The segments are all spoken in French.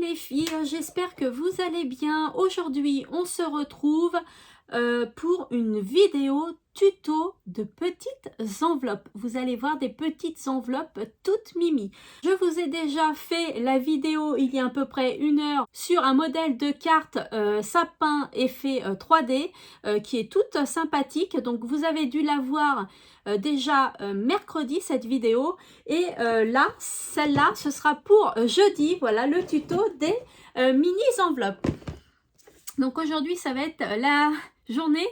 les filles, j'espère que vous allez bien. Aujourd'hui, on se retrouve pour une vidéo tuto de petites enveloppes. Vous allez voir des petites enveloppes toutes mimi. Je vous ai déjà fait la vidéo il y a à peu près 1 heure sur un modèle de carte sapin effet 3D qui est toute sympathique. Donc vous avez dû la voir déjà mercredi cette vidéo, et là celle-là ce sera pour jeudi. Voilà le tuto des mini enveloppes. Donc aujourd'hui ça va être la journée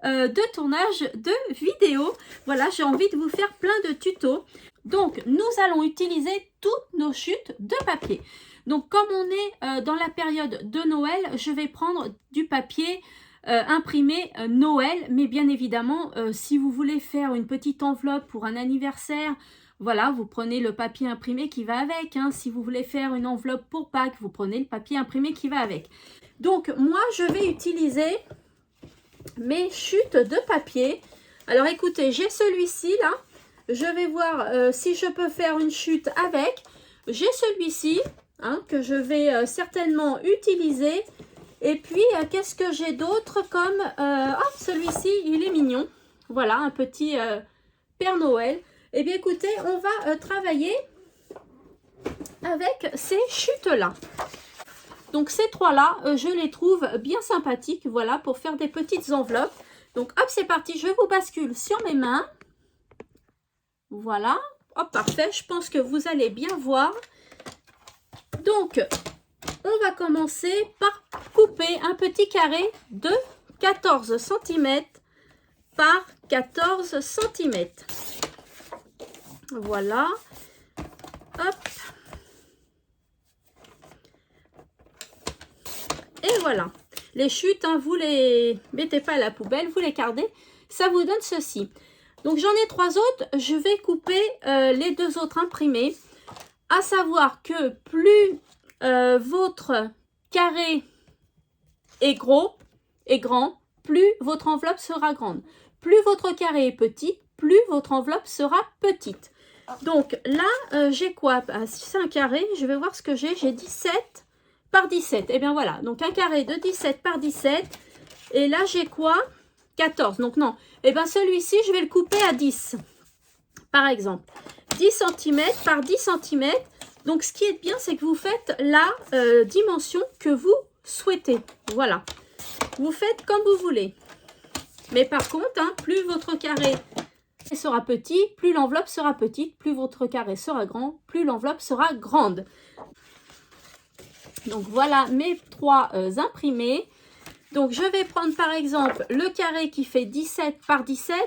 de tournage de vidéo. Voilà, j'ai envie de vous faire plein de tutos. Donc nous allons utiliser toutes nos chutes de papier. Donc comme on est dans la période de Noël, je vais prendre du papier imprimé Noël, mais bien évidemment si vous voulez faire une petite enveloppe pour un anniversaire, voilà, vous prenez le papier imprimé qui va avec, hein. Si vous voulez faire une enveloppe pour Pâques, vous prenez le papier imprimé qui va avec. Donc moi je vais utiliser mes chutes de papier. Alors écoutez, j'ai celui-ci là, je vais voir si je peux faire une chute avec. J'ai celui-ci hein, que je vais certainement utiliser. Et puis qu'est-ce que j'ai d'autre comme celui-ci il est mignon, voilà, un petit Père Noël. Et bien écoutez, on va travailler avec ces chutes là. Donc ces trois-là, je les trouve bien sympathiques, voilà, pour faire des petites enveloppes. Donc hop, c'est parti, je vous bascule sur mes mains. Voilà, hop, parfait, je pense que vous allez bien voir. Donc, on va commencer par couper un petit carré de 14 cm par 14 cm. Voilà, hop. Et voilà, les chutes, hein, vous les mettez pas à la poubelle, vous les gardez, ça vous donne ceci. Donc j'en ai 3 autres, je vais couper les 2 autres imprimés. À savoir que plus votre carré est gros et grand, plus votre enveloppe sera grande. Plus votre carré est petit, plus votre enveloppe sera petite. Donc là, j'ai quoi? Si c'est un carré, je vais voir ce que j'ai. J'ai 17 par 17. Et bien voilà, donc un carré de 17 par 17. Et là, j'ai quoi? 14. Donc non, et bien celui-ci, je vais le couper à 10. Par exemple, 10 cm par 10 cm. Donc ce qui est bien, c'est que vous faites la dimension que vous souhaitez. Voilà, vous faites comme vous voulez. Mais par contre, hein, plus votre carré sera petit, plus l'enveloppe sera petite. Plus votre carré sera grand, plus l'enveloppe sera grande. Donc voilà mes 3 imprimés. Donc je vais prendre par exemple le carré qui fait 17 par 17.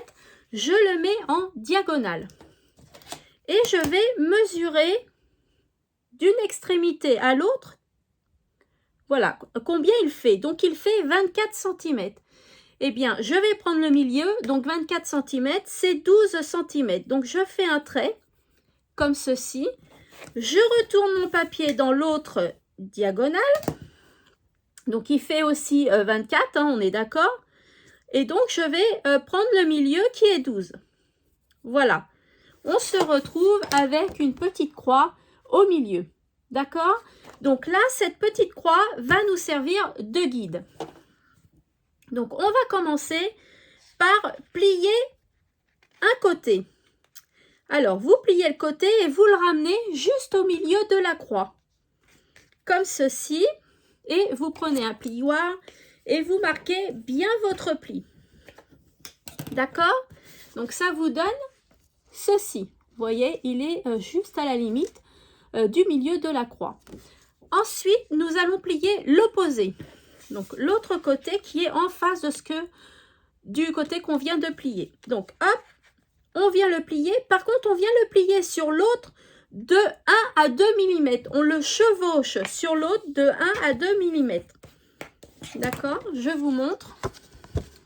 Je le mets en diagonale. Et je vais mesurer d'une extrémité à l'autre. Voilà combien il fait. Donc il fait 24 cm. Eh bien, je vais prendre le milieu. Donc 24 cm, c'est 12 cm. Donc je fais un trait comme ceci. Je retourne mon papier dans l'autre diagonale. Donc il fait aussi 24, hein, on est d'accord. Et donc je vais prendre le milieu qui est 12. Voilà. On se retrouve avec une petite croix au milieu. D'accord? Donc là, cette petite croix va nous servir de guide. Donc on va commencer par plier un côté. Alors vous pliez le côté et vous le ramenez juste au milieu de la croix. Comme ceci. Et vous prenez un plioir et vous marquez bien votre pli. D'accord? Donc ça vous donne ceci. Vous voyez, il est juste à la limite du milieu de la croix. Ensuite, nous allons plier l'opposé. Donc l'autre côté qui est en face de du côté qu'on vient de plier. Donc hop, on vient le plier. Par contre, on vient le plier sur l'autre de 1 à 2 mm. On le chevauche sur l'autre de 1 à 2 mm. D'accord? Je vous montre.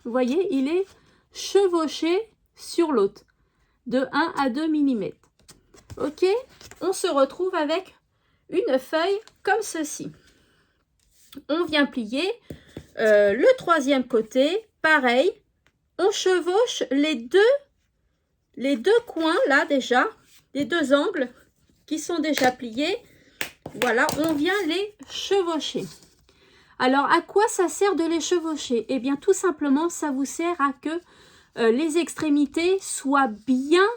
Vous voyez, il est chevauché sur l'autre de 1 à 2 mm. Ok? On se retrouve avec une feuille comme ceci. On vient plier le 3e côté. Pareil, on chevauche les deux coins là déjà, les 2 angles qui sont déjà pliés. Voilà, on vient les chevaucher. Alors, à quoi ça sert de les chevaucher? Eh bien, tout simplement, ça vous sert à que les extrémités soient bien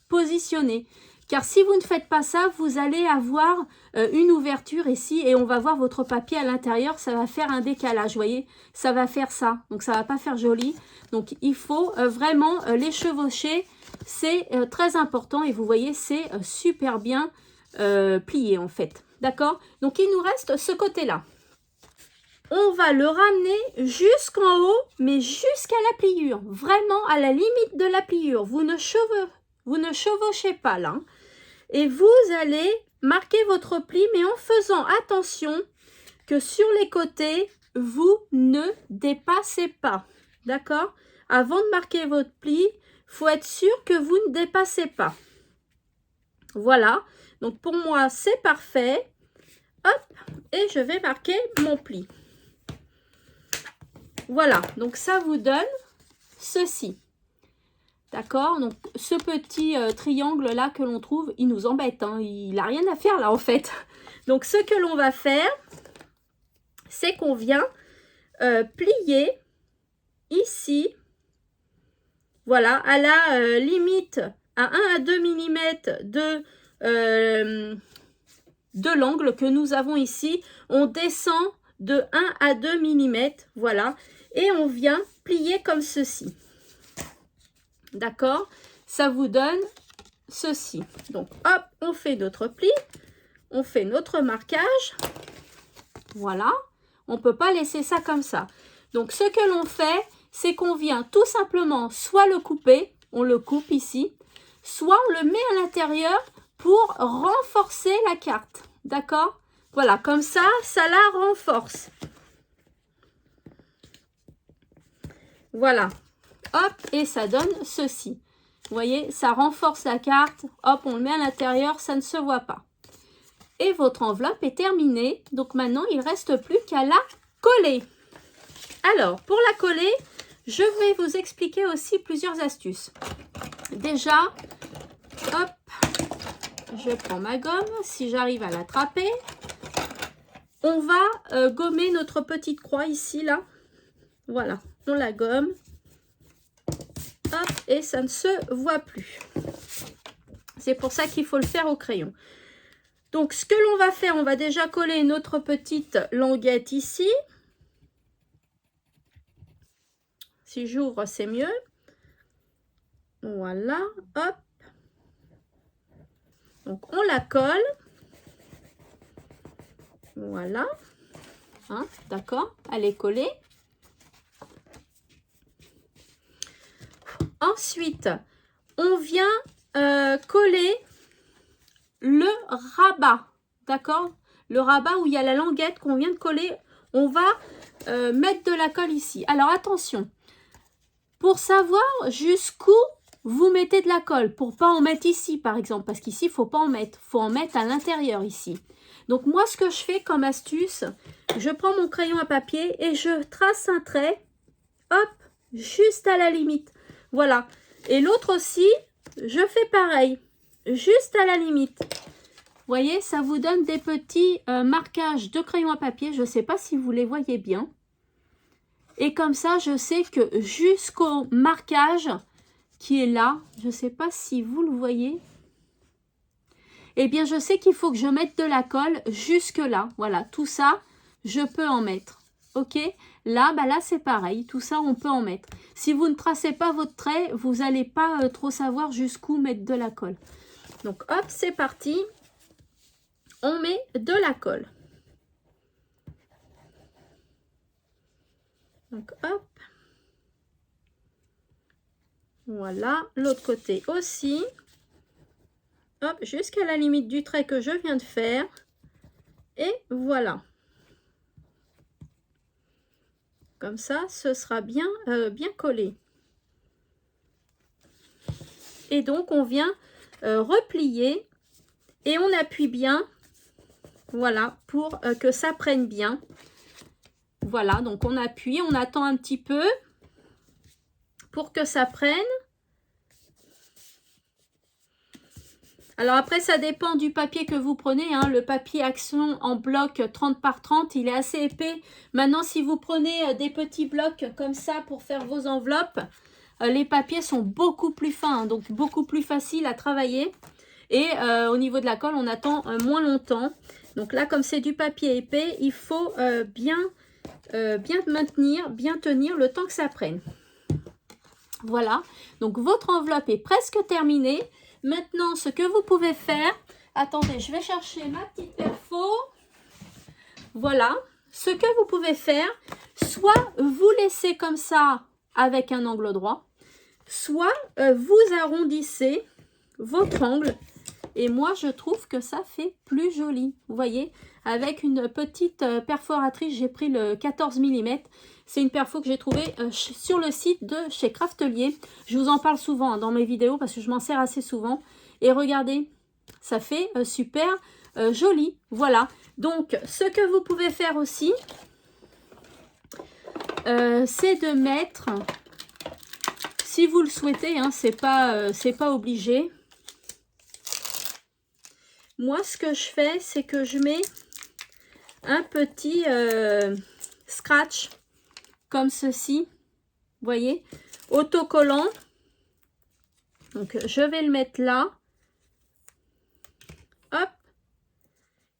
positionnées. Car si vous ne faites pas ça, vous allez avoir une ouverture ici et on va voir votre papier à l'intérieur. Ça va faire un décalage, vous voyez? Ça va faire ça. Donc, ça ne va pas faire joli. Donc, il faut vraiment les chevaucher. C'est très important et vous voyez, c'est super bien plié en fait. D'accord? Donc, il nous reste ce côté-là. On va le ramener jusqu'en haut, mais jusqu'à la pliure. Vraiment à la limite de la pliure. Vous ne chevauchez pas là. Et vous allez marquer votre pli, mais en faisant attention que sur les côtés, vous ne dépassez pas. D'accord? Avant de marquer votre pli, il faut être sûr que vous ne dépassez pas. Voilà. Donc pour moi, c'est parfait. Hop, et je vais marquer mon pli. Voilà, donc ça vous donne ceci. D'accord? Donc ce petit triangle là que l'on trouve, il nous embête, hein, il n'a rien à faire là en fait. Donc ce que l'on va faire, c'est qu'on vient plier ici, voilà, à la limite à 1 à 2 mm de l'angle que nous avons ici. On descend de 1 à 2 mm, voilà, et on vient plier comme ceci. D'accord? Ça vous donne ceci. Donc, hop, on fait notre pli, on fait notre marquage. Voilà, on ne peut pas laisser ça comme ça. Donc, ce que l'on fait, c'est qu'on vient tout simplement soit le couper, on le coupe ici, soit on le met à l'intérieur pour renforcer la carte. D'accord? Voilà, comme ça, ça la renforce. Voilà. Hop, et ça donne ceci. Vous voyez, ça renforce la carte. Hop, on le met à l'intérieur, ça ne se voit pas. Et votre enveloppe est terminée. Donc maintenant, il ne reste plus qu'à la coller. Alors, pour la coller, je vais vous expliquer aussi plusieurs astuces. Déjà, hop, je prends ma gomme, si j'arrive à l'attraper. On va gommer notre petite croix ici, là. Voilà, on la gomme. Hop, et ça ne se voit plus. C'est pour ça qu'il faut le faire au crayon. Donc, ce que l'on va faire, on va déjà coller notre petite languette ici. Si j'ouvre, c'est mieux. Voilà, hop. Donc, on la colle. Voilà. Hein, d'accord, elle est collée. Ensuite, on vient coller le rabat, d'accord? Le rabat où il y a la languette qu'on vient de coller, on va mettre de la colle ici. Alors attention, pour savoir jusqu'où vous mettez de la colle, pour pas en mettre ici par exemple, parce qu'ici il ne faut pas en mettre, il faut en mettre à l'intérieur ici. Donc moi ce que je fais comme astuce, je prends mon crayon à papier et je trace un trait, hop, juste à la limite. Voilà. Et l'autre aussi, je fais pareil. Juste à la limite. Vous voyez, ça vous donne des petits marquages de crayon à papier. Je ne sais pas si vous les voyez bien. Et comme ça, je sais que jusqu'au marquage qui est là, je ne sais pas si vous le voyez. Eh bien, je sais qu'il faut que je mette de la colle jusque là. Voilà, tout ça, je peux en mettre. Ok, là, bah là c'est pareil, tout ça on peut en mettre. Si vous ne tracez pas votre trait, vous n'allez pas trop savoir jusqu'où mettre de la colle. Donc hop, c'est parti, on met de la colle. Donc hop, voilà, l'autre côté aussi. Hop, jusqu'à la limite du trait que je viens de faire. Et voilà. Comme ça, ce sera bien, bien collé. Et donc, on vient replier et on appuie bien, voilà, pour que ça prenne bien. Voilà, donc on appuie, on attend un petit peu pour que ça prenne. Alors après, ça dépend du papier que vous prenez, hein. Le papier Action en bloc 30 par 30, il est assez épais. Maintenant, si vous prenez des petits blocs comme ça pour faire vos enveloppes, les papiers sont beaucoup plus fins, hein, donc beaucoup plus faciles à travailler. Et au niveau de la colle, on attend moins longtemps. Donc là, comme c'est du papier épais, il faut bien tenir le temps que ça prenne. Voilà, donc votre enveloppe est presque terminée. Maintenant, ce que vous pouvez faire, attendez, je vais chercher ma petite perfo. Voilà, ce que vous pouvez faire, soit vous laissez comme ça avec un angle droit, soit vous arrondissez votre angle. Et moi, je trouve que ça fait plus joli. Vous voyez, avec une petite perforatrice, j'ai pris le 14 mm. C'est une perfo que j'ai trouvée sur le site de chez Craftelier. Je vous en parle souvent dans mes vidéos parce que je m'en sers assez souvent. Et regardez, ça fait super joli. Voilà. Donc, ce que vous pouvez faire aussi, c'est de mettre, si vous le souhaitez, hein, c'est pas obligé. Moi, ce que je fais, c'est que je mets un petit scratch comme ceci, vous voyez, autocollant. Donc, je vais le mettre là, hop,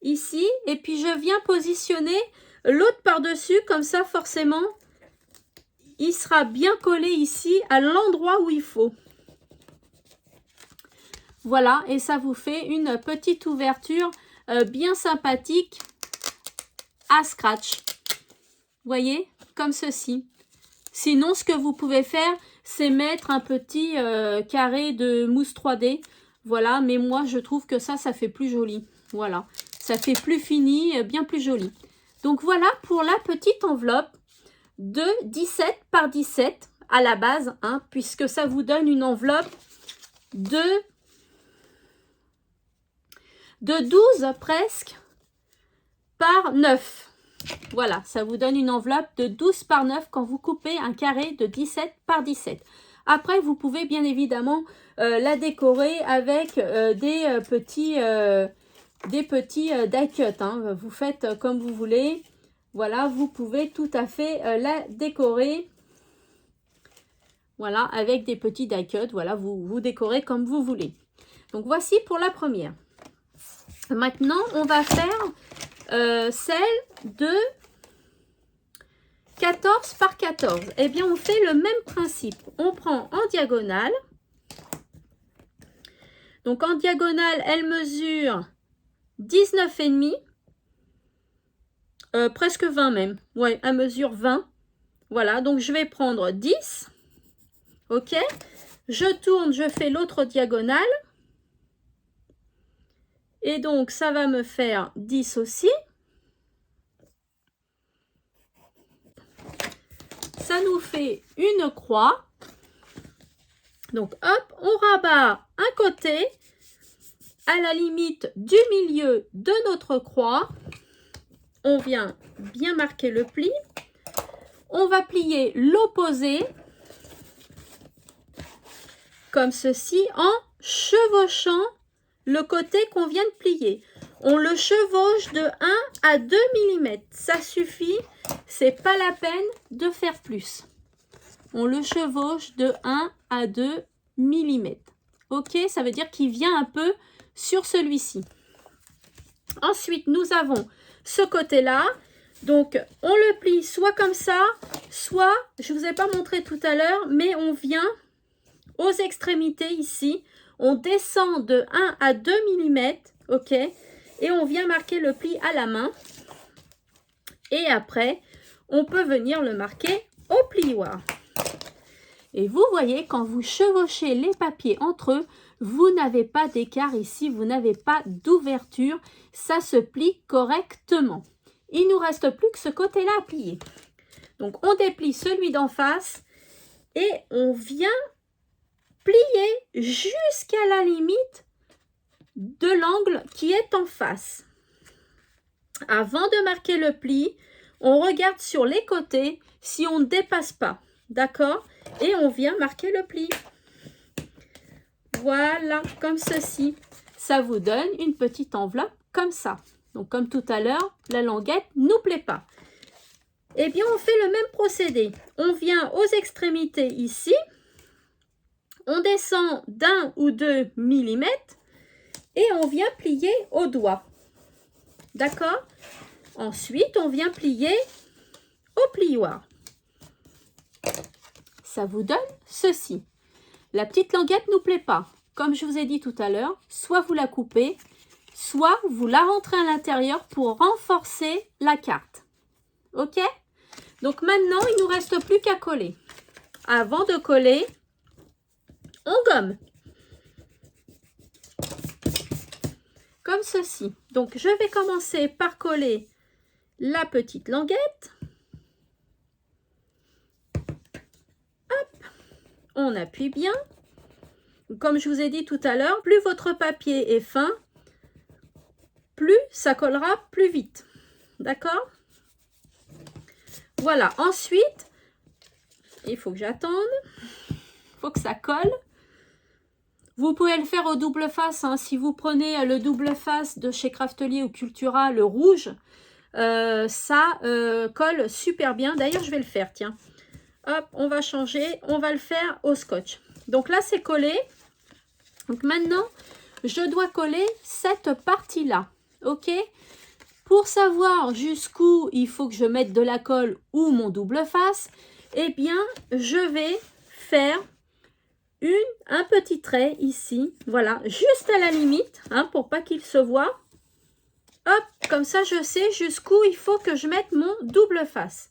ici, et puis je viens positionner l'autre par-dessus, comme ça, forcément, il sera bien collé ici, à l'endroit où il faut. Voilà, et ça vous fait une petite ouverture bien sympathique à scratch. Vous voyez, comme ceci. Sinon, ce que vous pouvez faire, c'est mettre un petit carré de mousse 3D. Voilà, mais moi, je trouve que ça fait plus joli. Voilà, ça fait plus fini, bien plus joli. Donc, voilà pour la petite enveloppe de 17 par 17 à la base, hein, puisque ça vous donne une enveloppe de 12 presque par 9. Voilà, ça vous donne une enveloppe de 12 par 9 quand vous coupez un carré de 17 par 17. Après, vous pouvez bien évidemment la décorer avec des petits die cut. Hein. Vous faites comme vous voulez. Voilà, vous pouvez tout à fait la décorer. Voilà, avec des petits die cut. Voilà, vous décorez comme vous voulez. Donc, voici pour la première. Maintenant, on va faire celle de 14 par 14. Eh bien, on fait le même principe. On prend en diagonale. Donc, en diagonale, elle mesure 19,5. Presque 20 même. Ouais, elle mesure 20. Voilà, donc je vais prendre 10. OK. Je tourne, je fais l'autre diagonale. Et donc, ça va me faire 10 aussi. Ça nous fait une croix. Donc, hop, on rabat un côté à la limite du milieu de notre croix. On vient bien marquer le pli. On va plier l'opposé comme ceci en chevauchant le côté qu'on vient de plier. On le chevauche de 1 à 2 mm. Ça suffit, c'est pas la peine de faire plus. On le chevauche de 1 à 2 mm. OK, ça veut dire qu'il vient un peu sur celui-ci. Ensuite, nous avons ce côté-là. Donc, on le plie soit comme ça, soit, je ne vous ai pas montré tout à l'heure, mais on vient aux extrémités ici. On descend de 1 à 2 mm, OK, et on vient marquer le pli à la main. Et après, on peut venir le marquer au plioir. Et vous voyez, quand vous chevauchez les papiers entre eux, vous n'avez pas d'écart ici, vous n'avez pas d'ouverture. Ça se plie correctement. Il ne nous reste plus que ce côté-là à plier. Donc, on déplie celui d'en face et on vient plier jusqu'à la limite de l'angle qui est en face. Avant de marquer le pli, on regarde sur les côtés si on ne dépasse pas. D'accord? Et on vient marquer le pli. Voilà, comme ceci. ça vous donne une petite enveloppe comme ça. Donc comme tout à l'heure, la languette nous plaît pas. Eh bien, on fait le même procédé. On vient aux extrémités ici. On descend d'1 ou 2 mm et on vient plier au doigt. D'accord? Ensuite, on vient plier au plioir. Ça vous donne ceci. La petite languette ne nous plaît pas. Comme je vous ai dit tout à l'heure, soit vous la coupez, soit vous la rentrez à l'intérieur pour renforcer la carte. Ok? Donc maintenant, il ne nous reste plus qu'à coller. Avant de coller, on gomme. Comme ceci. Donc, je vais commencer par coller la petite languette. Hop, on appuie bien. Comme je vous ai dit tout à l'heure, plus votre papier est fin, plus ça collera plus vite. D'accord? Voilà. Ensuite, il faut que j'attende. Il faut que ça colle. Vous pouvez le faire au double face, hein. Si vous prenez le double face de chez Craftelier ou Cultura, le rouge, ça colle super bien. D'ailleurs, je vais le faire, tiens. Hop, on va changer. On va le faire au scotch. Donc là, c'est collé. Donc maintenant, je dois coller cette partie-là. OK? Pour savoir jusqu'où il faut que je mette de la colle ou mon double face, eh bien, je vais faire un petit trait ici, voilà, juste à la limite, hein, pour pas qu'il se voit. Hop, comme ça, je sais jusqu'où il faut que je mette mon double face.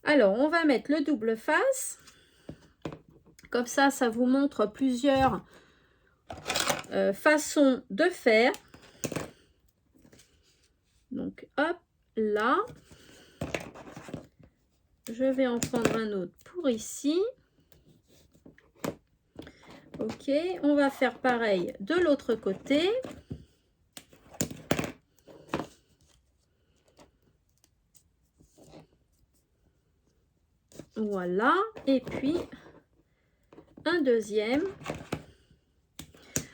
Alors, on va mettre le double face. Comme ça, ça vous montre plusieurs façons de faire. Donc, hop, là. Je vais en prendre un autre pour ici. Ok, on va faire pareil de l'autre côté. Voilà, et puis un deuxième.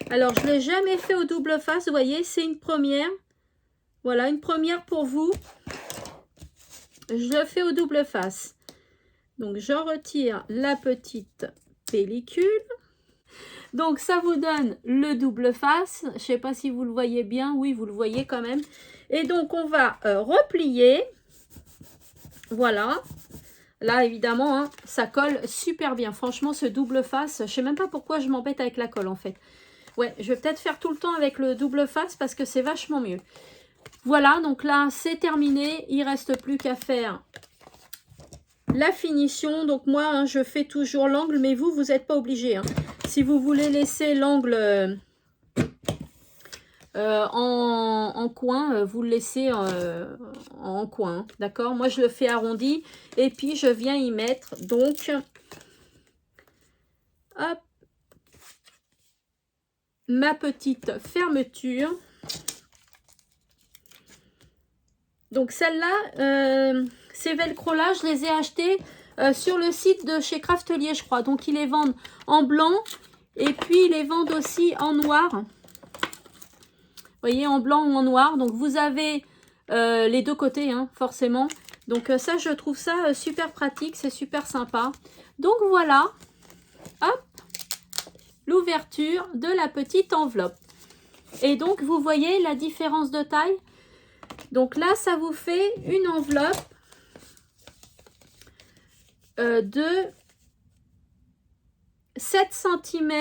Alors, je ne l'ai jamais fait au double face, vous voyez, c'est une première. Voilà, une première pour vous. Je le fais au double face. Donc, j'en retire la petite pellicule. Donc, ça vous donne le double face. Je ne sais pas si vous le voyez bien. Oui, vous le voyez quand même. Et donc, on va replier. Voilà. Là, évidemment, hein, ça colle super bien. Franchement, ce double face, je ne sais même pas pourquoi je m'embête avec la colle, en fait. Ouais, je vais peut-être faire tout le temps avec le double face parce que c'est vachement mieux. Voilà, donc là, c'est terminé. Il ne reste plus qu'à faire la finition. Donc, moi, hein, je fais toujours l'angle, mais vous n'êtes pas obligé, hein. Si vous voulez laisser l'angle en coin, vous le laissez en coin, hein, d'accord? Moi, je le fais arrondi et puis je viens y mettre, donc, hop, ma petite fermeture. Donc, celle-là, ces velcro-là, je les ai achetés sur le site de chez Craftelier, je crois. Donc, ils les vendent en blanc et puis ils les vendent aussi en noir. Vous voyez, en blanc ou en noir. Donc, vous avez les deux côtés, hein, forcément. Donc, ça, je trouve ça super pratique. C'est super sympa. Donc, voilà. Hop. L'ouverture de la petite enveloppe. Et donc, vous voyez la différence de taille. Donc là, ça vous fait une enveloppe de 7 cm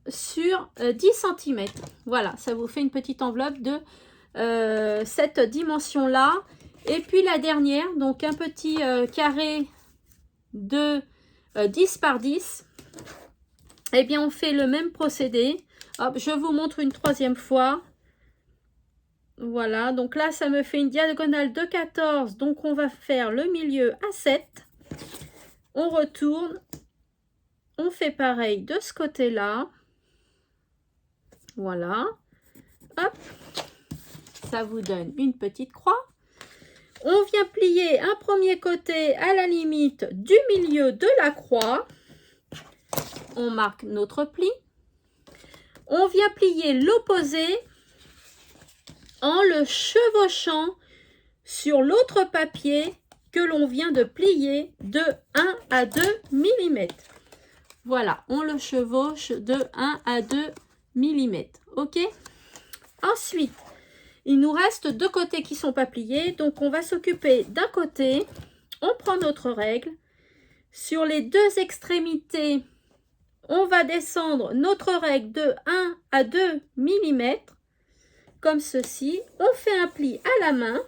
sur 10 cm. Voilà, ça vous fait une petite enveloppe de cette dimension-là. Et puis la dernière, donc un petit carré de 10 par 10. Eh bien, on fait le même procédé. Hop, je vous montre une troisième fois. Voilà, donc là, ça me fait une diagonale de 14. Donc, on va faire le milieu à 7. On retourne. On fait pareil de ce côté-là. Voilà. Hop. Ça vous donne une petite croix. On vient plier un premier côté à la limite du milieu de la croix. On marque notre pli. On vient plier l'opposé en le chevauchant sur l'autre papier que l'on vient de plier de 1 à 2 mm. Voilà, on le chevauche de 1 à 2 mm. Ok? Ensuite, il nous reste deux côtés qui ne sont pas pliés. Donc, on va s'occuper d'un côté. On prend notre règle. Sur les deux extrémités, on va descendre notre règle de 1 à 2 mm. Comme ceci. On fait un pli à la main.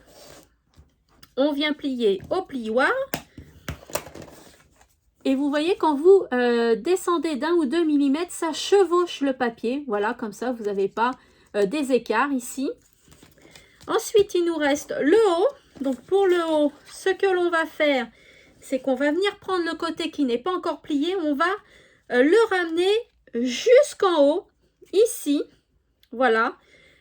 On vient plier au plioir. Et vous voyez, quand vous descendez d'1 ou 2 mm, ça chevauche le papier. Voilà, comme ça, vous n'avez pas des écarts ici. Ensuite, il nous reste le haut. Donc, pour le haut, ce que l'on va faire, c'est qu'on va venir prendre le côté qui n'est pas encore plié. On va le ramener jusqu'en haut, ici. Voilà.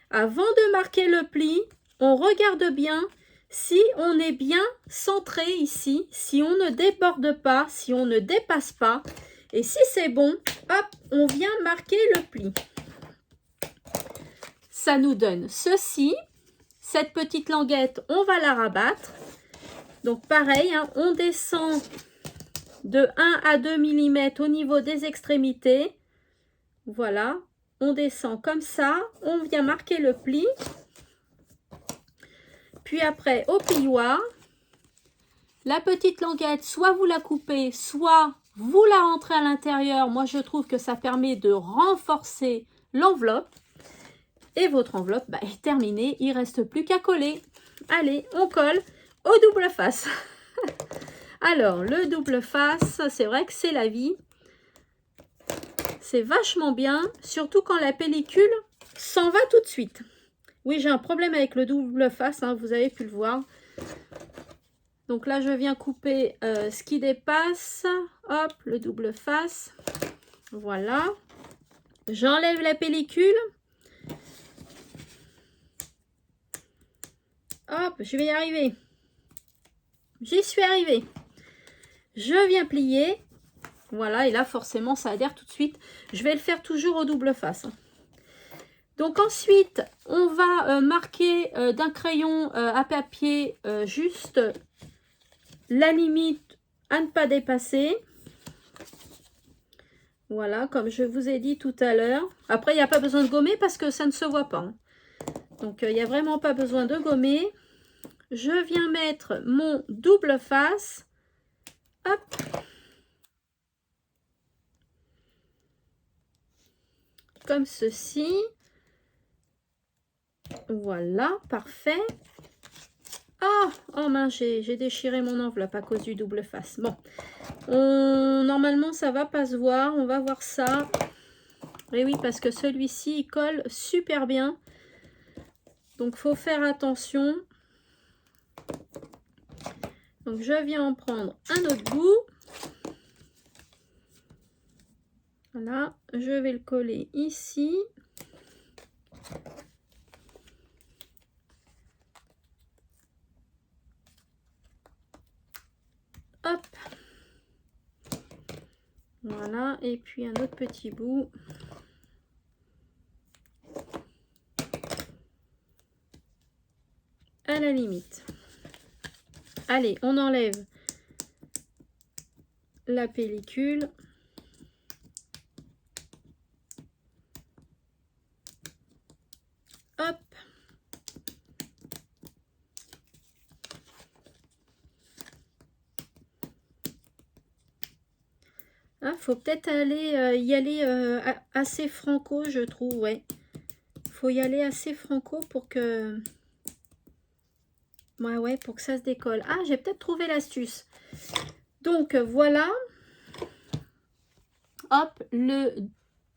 Avant de marquer le pli, on regarde bien si on est bien centré ici, si on ne déborde pas, si on ne dépasse pas. Et si c'est bon, hop, on vient marquer le pli. Ça nous donne ceci. Cette petite languette, on va la rabattre. Donc pareil, hein, on descend de 1 à 2 mm au niveau des extrémités. Voilà, on descend comme ça. On vient marquer le pli. Puis après, au plioir, la petite languette, soit vous la coupez, soit vous la rentrez à l'intérieur. Moi, je trouve que ça permet de renforcer l'enveloppe. Et votre enveloppe est terminée. Il ne reste plus qu'à coller. Allez, on colle au double face. Alors, le double face, c'est vrai que c'est la vie. C'est vachement bien, surtout quand la pellicule s'en va tout de suite. Oui, j'ai un problème avec le double face, hein, vous avez pu le voir. Donc là, je viens couper ce qui dépasse. Hop, le double face. Voilà. J'enlève la pellicule. Hop, je vais y arriver. J'y suis arrivée. Je viens plier. Voilà, et là, forcément, ça adhère tout de suite. Je vais le faire toujours au double face. Donc ensuite, on va marquer d'un crayon à papier juste la limite à ne pas dépasser. Voilà, comme je vous ai dit tout à l'heure. Après, il n'y a pas besoin de gommer parce que ça ne se voit pas. Hein. Donc, il n'y a vraiment pas besoin de gommer. Je viens mettre mon double face. Hop. Comme ceci. Voilà, parfait. Ah, oh mince, j'ai déchiré mon enveloppe à cause du double face. Bon, normalement, ça va pas se voir. On va voir ça. Et oui, parce que celui-ci, il colle super bien. Donc, faut faire attention. Donc, je viens en prendre un autre bout. Voilà, je vais le coller ici. Hop. Voilà, et puis un autre petit bout. À la limite. Allez, on enlève la pellicule. Hop. Ah, faut peut-être aller y aller assez franco, je trouve, ouais. Faut y aller assez franco pour que... Ouais, pour que ça se décolle. Ah, j'ai peut-être trouvé l'astuce. Donc, voilà. Hop, le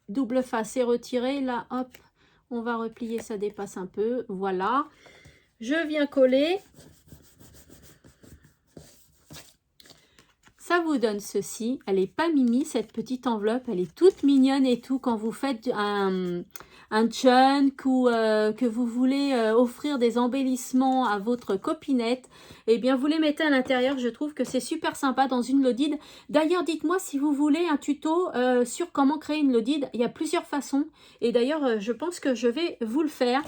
double face est retiré. Là, hop, on va replier, ça dépasse un peu. Voilà. Je viens coller. Ça vous donne ceci. Elle n'est pas mimi, cette petite enveloppe. Elle est toute mignonne et tout. Quand vous faites un un junk ou que vous voulez offrir des embellissements à votre copinette, eh bien vous les mettez à l'intérieur. Je trouve que c'est super sympa dans une lodide. D'ailleurs, dites-moi si vous voulez un tuto sur comment créer une lodide. Il y a plusieurs façons et d'ailleurs je pense que je vais vous le faire.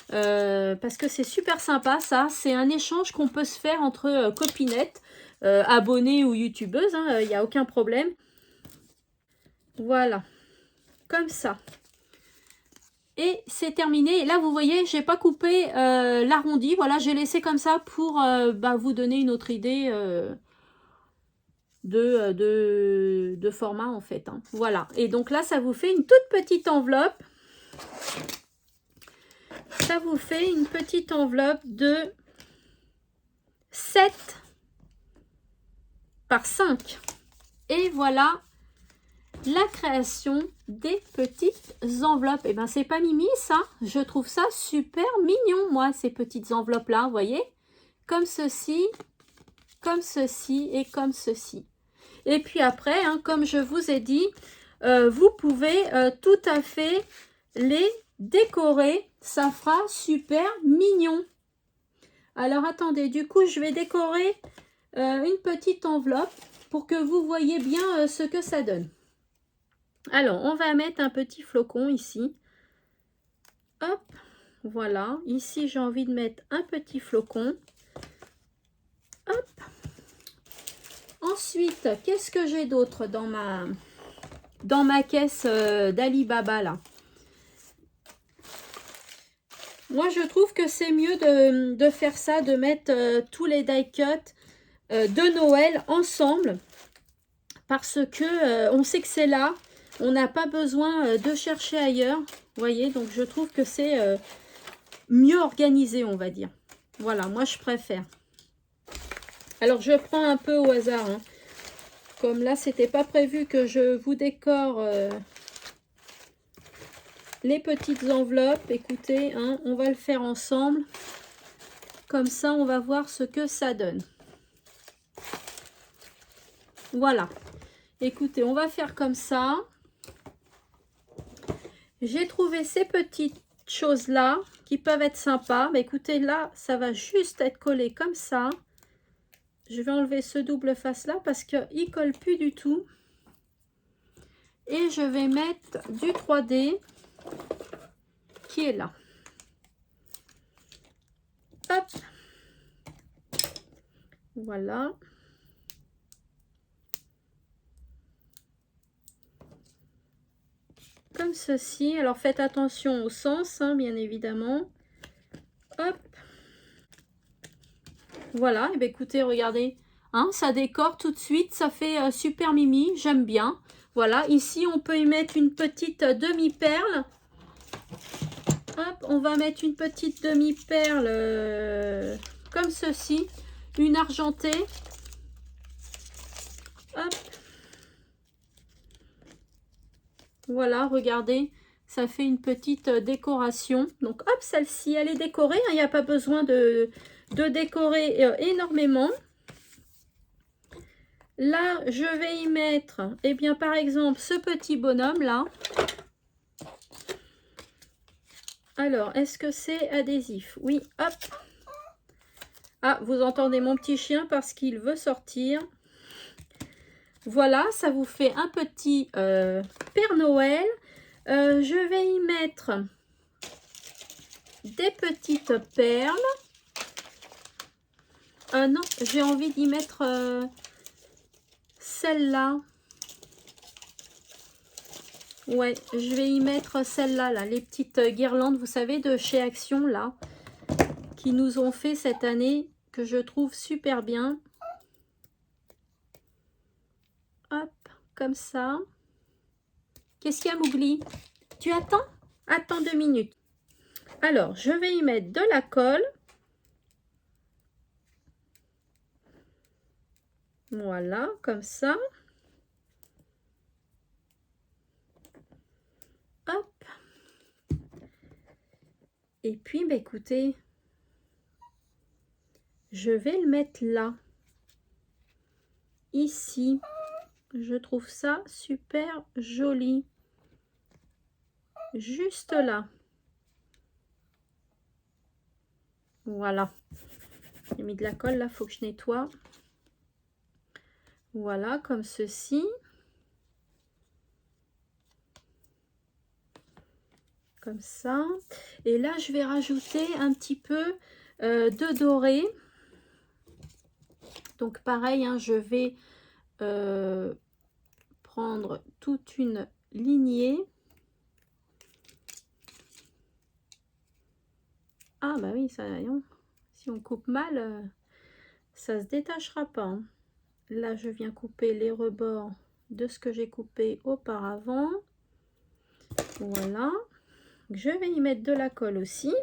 Parce que c'est super sympa ça, c'est un échange qu'on peut se faire entre copinettes, abonnées ou youtubeuses, hein, il n'y a aucun problème. Voilà, comme ça. Et c'est terminé. Et là, vous voyez, j'ai pas coupé l'arrondi. Voilà, j'ai laissé comme ça pour vous donner une autre idée de format en fait. Hein. Voilà. Et donc là, ça vous fait une toute petite enveloppe. Ça vous fait une petite enveloppe de 7 par 5. Et voilà la création des petites enveloppes. Et ben c'est pas mimi ça. Je trouve ça super mignon moi, ces petites enveloppes là, vous voyez. Comme ceci et comme ceci. Et puis après, hein, comme je vous ai dit, vous pouvez tout à fait les décorer. Ça fera super mignon. Alors attendez, du coup je vais décorer une petite enveloppe pour que vous voyez bien ce que ça donne. Alors on va mettre un petit flocon ici. Hop, voilà. Ici j'ai envie de mettre un petit flocon. Hop. Ensuite, qu'est-ce que j'ai d'autre dans ma caisse d'Alibaba là? Moi, je trouve que c'est mieux de faire ça, de mettre tous les die cuts de Noël ensemble. Parce que on sait que c'est là. On n'a pas besoin de chercher ailleurs. Vous voyez, donc je trouve que c'est mieux organisé, on va dire. Voilà, moi, je préfère. Alors, je prends un peu au hasard. Hein. Comme là, c'était pas prévu que je vous décore... les petites enveloppes, écoutez, hein, on va le faire ensemble. Comme ça, on va voir ce que ça donne. Voilà. Écoutez, on va faire comme ça. J'ai trouvé ces petites choses-là qui peuvent être sympas. Mais écoutez, là, ça va juste être collé comme ça. Je vais enlever ce double face-là parce qu'il ne colle plus du tout. Et je vais mettre du 3D qui est là. Hop. Voilà. Comme ceci. Alors faites attention au sens, hein, bien évidemment. Hop. Voilà. Et bien écoutez, regardez. Hein, ça décore tout de suite. Ça fait super mimi. J'aime bien. Voilà. Ici, on peut y mettre une petite demi-perle. Hop. On va mettre une petite demi-perle comme ceci. Une argentée. Hop. Voilà, regardez, ça fait une petite décoration. Donc, hop, celle-ci, elle est décorée. Il n'y a pas besoin de décorer énormément. Là, je vais y mettre, eh bien, par exemple, ce petit bonhomme-là. Alors, est-ce que c'est adhésif? Oui, hop. Ah, vous entendez mon petit chien parce qu'il veut sortir. Voilà, ça vous fait un petit Père Noël. Je vais y mettre des petites perles. Non, j'ai envie d'y mettre celle-là. Ouais, je vais y mettre celle-là, là, les petites guirlandes, vous savez, de chez Action, là, qui nous ont fait cette année, que je trouve super bien. Hop, comme ça. Qu'est-ce qu'il y a, Mougli? Tu attends? Attends 2 minutes. Alors, je vais y mettre de la colle. Voilà, comme ça. Hop. Et puis, bah, écoutez, je vais le mettre là. Ici. Je trouve ça super joli. Juste là. Voilà. J'ai mis de la colle là, faut que je nettoie. Voilà, comme ceci. Comme ça. Et là, je vais rajouter un petit peu de doré. Donc pareil, hein, je vais prendre toute une lignée. Ah bah oui, ça, non. Si on coupe mal, ça se détachera pas. Hein. Là, je viens couper les rebords de ce que j'ai coupé auparavant. Voilà. Je vais y mettre de la colle aussi.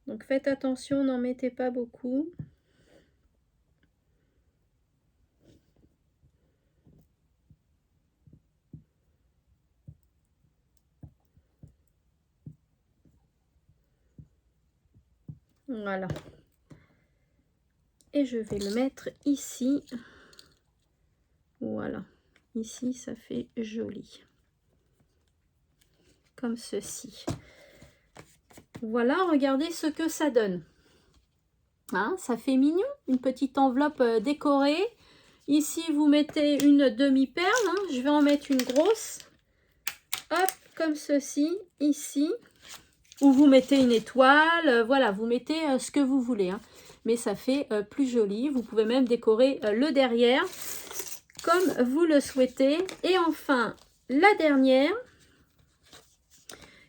Donc faites attention, n'en mettez pas beaucoup. Voilà. Et je vais le mettre ici. Voilà. Ici, ça fait joli. Comme ceci. Voilà, regardez ce que ça donne. Hein, ça fait mignon. Une petite enveloppe décorée. Ici, vous mettez une demi-perle. Hein. Je vais en mettre une grosse. Hop, comme ceci. Ici. Ou vous mettez une étoile. Voilà, vous mettez ce que vous voulez. Hein. Mais ça fait plus joli. Vous pouvez même décorer le derrière comme vous le souhaitez. Et enfin, la dernière.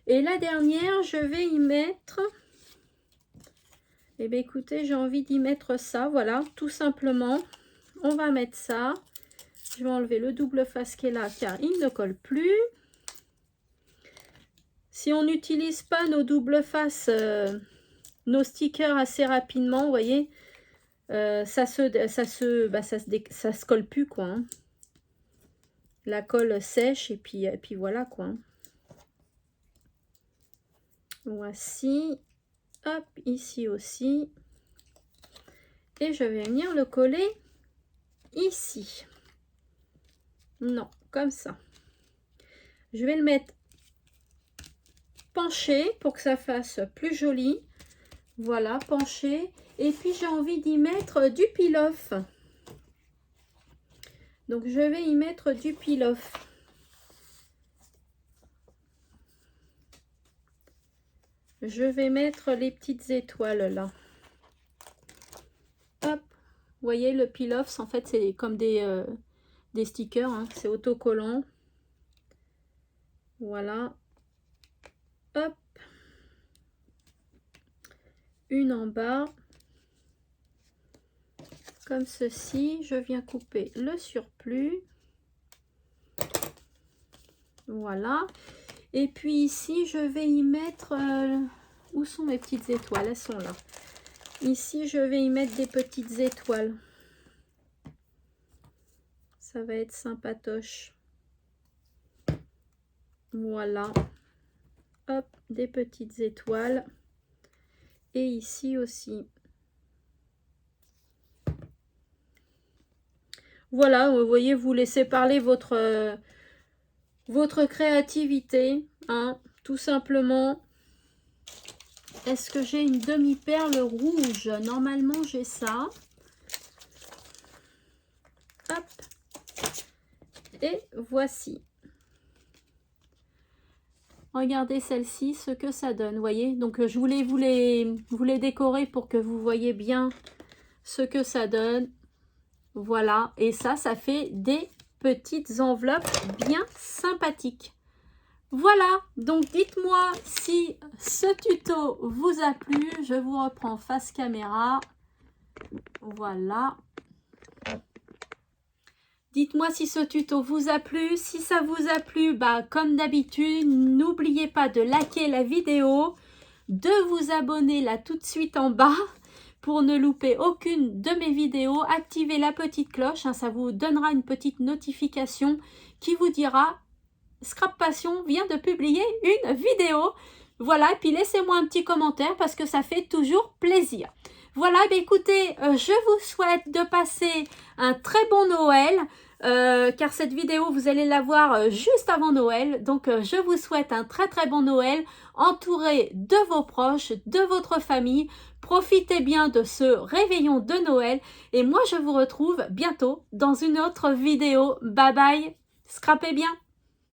Et la dernière, je vais y mettre... Eh bien, écoutez, j'ai envie d'y mettre ça. Voilà, tout simplement. On va mettre ça. Je vais enlever le double face qui est là, car il ne colle plus. Si on n'utilise pas nos double faces, nos stickers assez rapidement, vous voyez, ça se colle plus, quoi. Hein. La colle sèche et puis voilà, quoi. Voici. Hop, ici aussi. Et je vais venir le coller ici. Non, comme ça. Je vais le mettre penché pour que ça fasse plus joli. Voilà, penché. Et puis j'ai envie d'y mettre du peel-off. Donc je vais y mettre du peel-off. Je vais mettre les petites étoiles là. Hop, vous voyez le peel-off, en fait c'est comme des stickers, hein. C'est autocollant. Voilà. Hop. Une en bas. Comme ceci. Je viens couper le surplus. Voilà. Et puis ici, je vais y mettre... où sont mes petites étoiles? Elles sont là. Ici, je vais y mettre des petites étoiles. Ça va être sympatoche. Voilà. Hop, des petites étoiles. Et ici aussi. Voilà, vous voyez, vous laissez parler votre créativité, hein, tout simplement. Est-ce que j'ai une demi-perle rouge? Normalement, j'ai ça. Hop. Et voici. Regardez celle-ci, ce que ça donne, vous voyez. Donc, je voulais vous les décorer pour que vous voyez bien ce que ça donne. Voilà. Et ça fait des petites enveloppes bien sympathiques. Voilà, donc dites-moi si ce tuto vous a plu. Je vous reprends face caméra. Voilà. Dites-moi si ce tuto vous a plu. Si ça vous a plu, bah, comme d'habitude, n'oubliez pas de liker la vidéo, de vous abonner là tout de suite en bas pour ne louper aucune de mes vidéos. Activez la petite cloche, hein, ça vous donnera une petite notification qui vous dira Scrap Passion vient de publier une vidéo. Voilà, et puis laissez-moi un petit commentaire parce que ça fait toujours plaisir. Voilà, bah écoutez, je vous souhaite de passer un très bon Noël. car cette vidéo, vous allez la voir juste avant Noël. Donc, je vous souhaite un très très bon Noël, entouré de vos proches, de votre famille. Profitez bien de ce réveillon de Noël. Et moi, je vous retrouve bientôt dans une autre vidéo. Bye bye, scrapez bien.